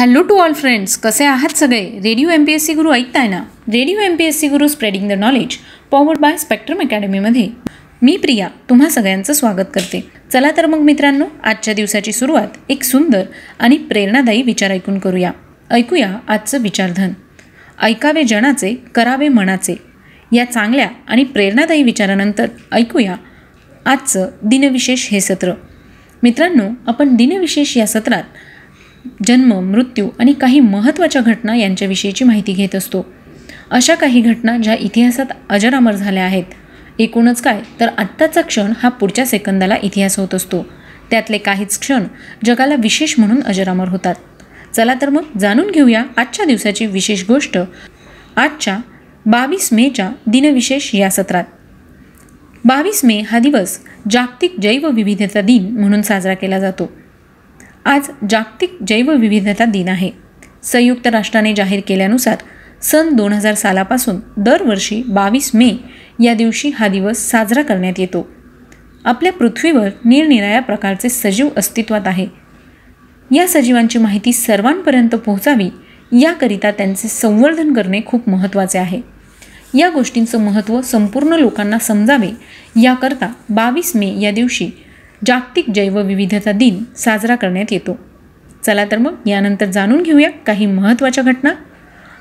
Hello to all friends, कसे आहात सगळे? रेडिओ MPSC गुरु ऐकताय ना? रेडिओ MPSC गुरु spreading the knowledge powered by spectrum अकॅडमीमध्ये मी प्रिया तुम्हा सगळ्यांचं स्वागत करते. चला तर मग मित्रांनो, आजच्या दिवसाची सुरुवात एक सुंदर आणि प्रेरणादायी विचार ऐकून करूया. ऐकूया आजचं विचारधन. ऐकावे जनाचे, करावे मनाचे. या चांगल्या आणि प्रेरणादायी विचारानंतर ऐकूया आजचं दिनविशेष हे सत्र. मित्रांनो, आपण दिनविशेष या सत्रात जन्म, मृत्यू आणि काही महत्त्वाच्या घटना यांच्याविषयीची माहिती घेत असतो. अशा काही घटना ज्या इतिहासात अजरामर झाल्या आहेत. एकूणच काय तर आत्ताचा क्षण हा पुढच्या सेकंदाला इतिहास होत असतो. त्यातले काहीच क्षण जगाला विशेष म्हणून अजरामर होतात. चला तर मग जाणून घेऊया आजच्या दिवसाची विशेष गोष्ट आजच्या 22 मेच्या दिनविशेष या सत्रात. 22 मे हा दिवस जागतिक जैवविविधता दिन म्हणून साजरा केला जातो. आज जागतिक जैवविविधता दिन आहे. संयुक्त राष्ट्राने जाहीर केल्यानुसार सन 2000 सालापासून दरवर्षी 22 मे या दिवशी हा दिवस साजरा करण्यात येतो. आपल्या पृथ्वीवर निरनिराळ्या प्रकारचे सजीव अस्तित्वात आहे. या सजीवांची माहिती सर्वांपर्यंत पोहोचावी याकरिता त्यांचे संवर्धन करणे खूप महत्त्वाचे आहे. या गोष्टींचं महत्त्व संपूर्ण लोकांना समजावे याकरता 22 मे या दिवशी जागतिक जैवविविधता दिन साजरा करण्यात येतो. चला तर मग यानंतर जाणून घेऊया काही महत्त्वाच्या घटना.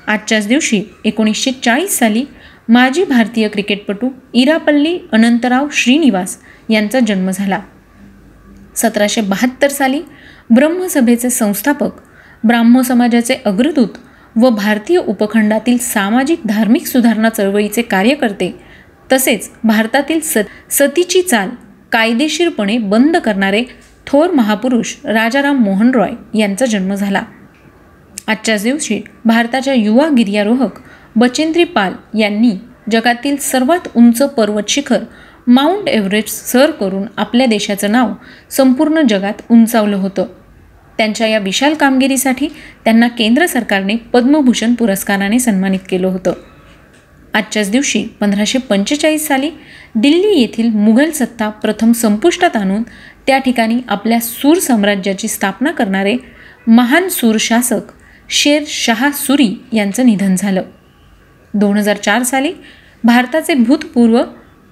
आजच्याच दिवशी 1940 साली माजी भारतीय क्रिकेटपटू इरापल्ली अनंतराव श्रीनिवास यांचा जन्म झाला. 1772 साली ब्रह्मसभेचे संस्थापक, ब्राह्मो समाजाचे अग्रदूत व भारतीय उपखंडातील सामाजिक धार्मिक सुधारणा चळवळीचे कार्यकर्ते तसेच भारतातील सतीची चाल कायदेशीरपणे बंद करणारे थोर महापुरुष राजाराम मोहन रॉय यांचा जन्म झाला. आजच्याच दिवशी भारताच्या युवा गिर्यारोहक बचेंद्री पाल यांनी जगातील सर्वात उंच पर्वत शिखर माउंट एव्हरेस्ट सर करून आपल्या देशाचं नाव संपूर्ण जगात उंचावलं होतं. त्यांच्या या विशाल कामगिरीसाठी त्यांना केंद्र सरकारने पद्मभूषण पुरस्काराने सन्मानित केलं होतं. आजच्याच दिवशी 1545 साली दिल्ली येथील मुघल सत्ता प्रथम संपुष्टात आणून त्या ठिकाणी आपल्या सूर साम्राज्याची स्थापना करणारे महान सूर शासक शेर शाह सुरी यांचं निधन झालं. 2004 साली भारताचे भूतपूर्व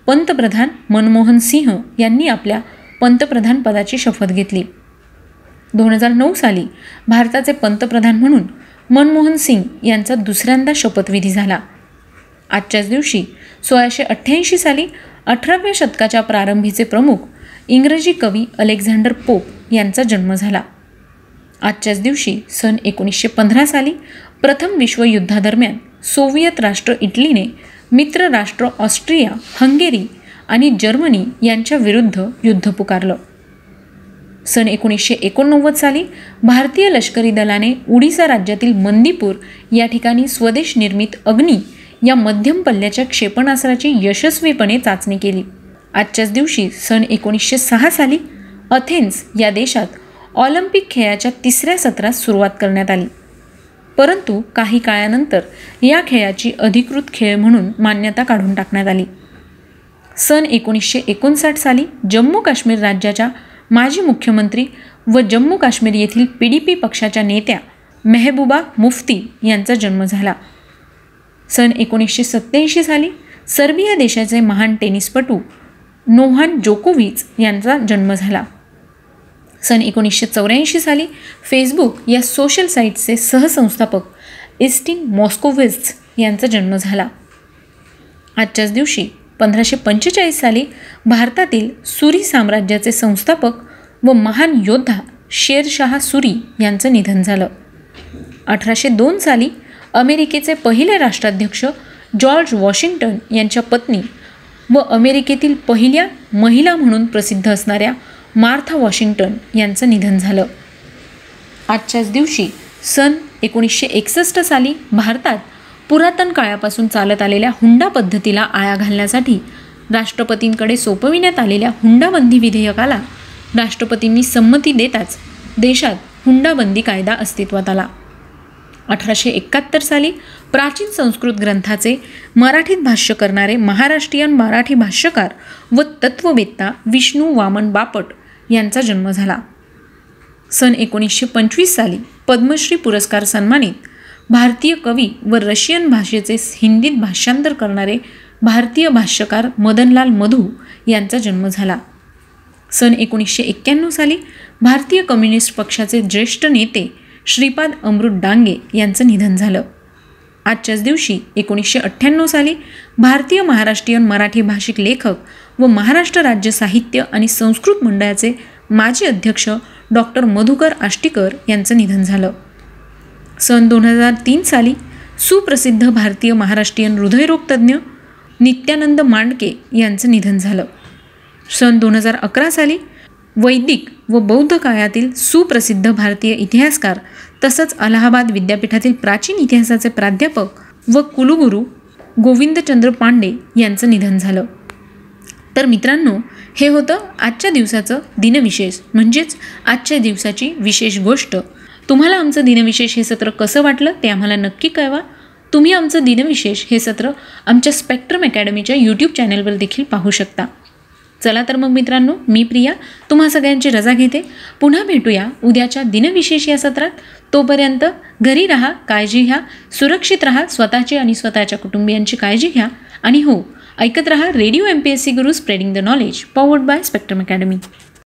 पंतप्रधान मनमोहन सिंह यांनी आपल्या पंतप्रधान पदाची शपथ घेतली. 2009 साली भारताचे पंतप्रधान म्हणून मनमोहन सिंग यांचा दुसऱ्यांदा शपथविधी झाला. आजच्याच दिवशी 1688 साली 18व्या शतकाच्या प्रारंभीचे प्रमुख इंग्रजी कवी अलेक्झांडर पोप यांचा जन्म झाला. आजच्याच दिवशी सन 1915 साली प्रथम विश्वयुद्धादरम्यान सोव्हिएत राष्ट्र इटलीने मित्र राष्ट्र ऑस्ट्रिया, हंगेरी आणि जर्मनी यांच्या विरुद्ध युद्ध पुकारलं. सन 1989 साली भारतीय लष्करी दलाने ओडिसा राज्यातील मंदीपूर या ठिकाणी स्वदेश निर्मित अग्नी या मध्यम पल्ल्याच्या क्षेपणास्त्राची यशस्वीपणे चाचणी केली. आजच्याच दिवशी सन 1906 साली अथेन्स या देशात ऑलिम्पिक खेळाच्या 3ऱ्या सत्रास सुरुवात करण्यात आली. परंतु काही काळानंतर या खेळाची अधिकृत खेळ म्हणून मान्यता काढून टाकण्यात आली. सन 1959 साली जम्मू काश्मीर राज्याच्या माजी मुख्यमंत्री व जम्मू काश्मीर येथील PDP पक्षाच्या नेत्या मेहबूबा मुफ्ती यांचा जन्म झाला. सन 1987 साली सर्बिया देशाचे महान टेनिसपटू नोव्हाक जोकोविच यांचा जन्म झाला. सन 1984 साली फेसबुक या सोशल साईटचे सहसंस्थापक एस्टिन मॉस्कोविट्झ यांचा जन्म झाला. आजच्याच दिवशी 1545 साली भारतातील सुरी साम्राज्याचे संस्थापक व महान योद्धा शेरशाह सुरी यांचं निधन झालं. 1802 साली अमेरिकेचे पहिले राष्ट्राध्यक्ष जॉर्ज वॉशिंग्टन यांच्या पत्नी व अमेरिकेतील पहिल्या महिला म्हणून प्रसिद्ध असणाऱ्या मार्था वॉशिंग्टन यांचं निधन झालं. आजच्याच दिवशी सन 1961 साली भारतात पुरातन काळापासून चालत आलेल्या हुंडा पद्धतीला आळा घालण्यासाठी राष्ट्रपतींकडे सोपविण्यात आलेल्या हुंडाबंदी विधेयकाला राष्ट्रपतींनी संमती देताच देशात हुंडाबंदी कायदा अस्तित्वात आला. 1871 साली प्राचीन संस्कृत ग्रंथाचे मराठीत भाष्य करणारे महाराष्ट्रीयन मराठी भाष्यकार व तत्ववेत्ता विष्णू वामन बापट यांचा जन्म झाला. सन 1925 साली पद्मश्री पुरस्कार सन्मानित भारतीय कवी व रशियन भाषेचे हिंदीत भाषांतर करणारे भारतीय भाष्यकार मदनलाल मधू यांचा जन्म झाला. सन 1991 साली भारतीय कम्युनिस्ट पक्षाचे ज्येष्ठ नेते श्रीपाद अमृत डांगे यांचं निधन झालं. आजच्याच दिवशी 1998 साली भारतीय महाराष्ट्रीयन मराठी भाषिक लेखक व महाराष्ट्र राज्य साहित्य आणि संस्कृत मंडळाचे माजी अध्यक्ष डॉक्टर मधुकर आष्टीकर यांचं निधन झालं. सन 2003 साली सुप्रसिद्ध भारतीय महाराष्ट्रीयन हृदयरोग तज्ज्ञ नित्यानंद मांडके यांचं निधन झालं. सन 2011 साली वैदिक व बौद्ध काळातील सुप्रसिद्ध भारतीय इतिहासकार तसंच अलाहाबाद विद्यापीठातील प्राचीन इतिहासाचे प्राध्यापक व कुलगुरू गोविंदचंद्र पांडे यांचं निधन झालं. तर मित्रांनो, हे होतं आजच्या दिवसाचं दिनविशेष, म्हणजेच आजच्या दिवसाची विशेष गोष्ट. तुम्हाला आमचं दिनविशेष हे सत्र कसं वाटलं ते आम्हाला नक्की कळवा. तुम्ही आमचं दिनविशेष हे सत्र आमच्या स्पेक्ट्रम अकॅडमीच्या यूट्यूब चॅनलवर देखील पाहू शकता. चला तर मग मित्रांनो, मी प्रिया तुम्हा सगळ्यांची रजा घेते. पुन्हा भेटूया उद्याच्या दिनविशेष या सत्रात. तोपर्यंत घरी राहा, काळजी घ्या, सुरक्षित राहा, स्वतःची आणि स्वतःच्या कुटुंबियांची काळजी घ्या आणि हो, ऐकत रहा रेडिओ MPSC गुरु, spreading the knowledge, powered by spectrum academy.